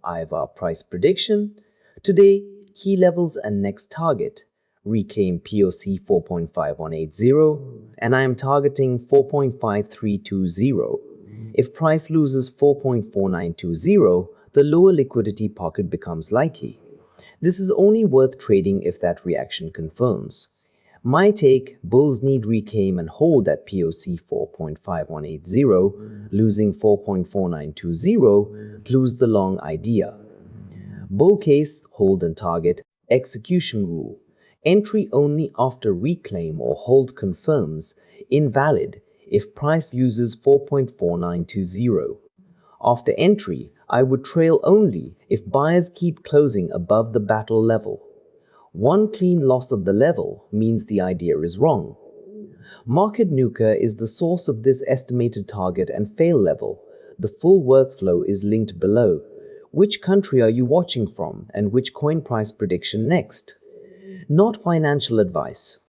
IVAR price prediction. Today, key levels and next target. Reclaim POC 4.5180 and I am targeting 4.5320. If price loses 4.4920, the lower liquidity pocket becomes likely. This is only worth trading if that reaction confirms. My take, bulls need reclaim and hold at POC 4.5180, losing 4.4920, lose the long idea. Bull case, hold and target, execution rule. Entry only after reclaim or hold confirms, invalid if price uses 4.4920. After entry, I would trail only if buyers keep closing above the battle level. One clean loss of the level means the idea is wrong. Market Nuka is the source of this estimated target and fail level. The full workflow is linked below. Which country are you watching from and which coin price prediction next? Not financial advice.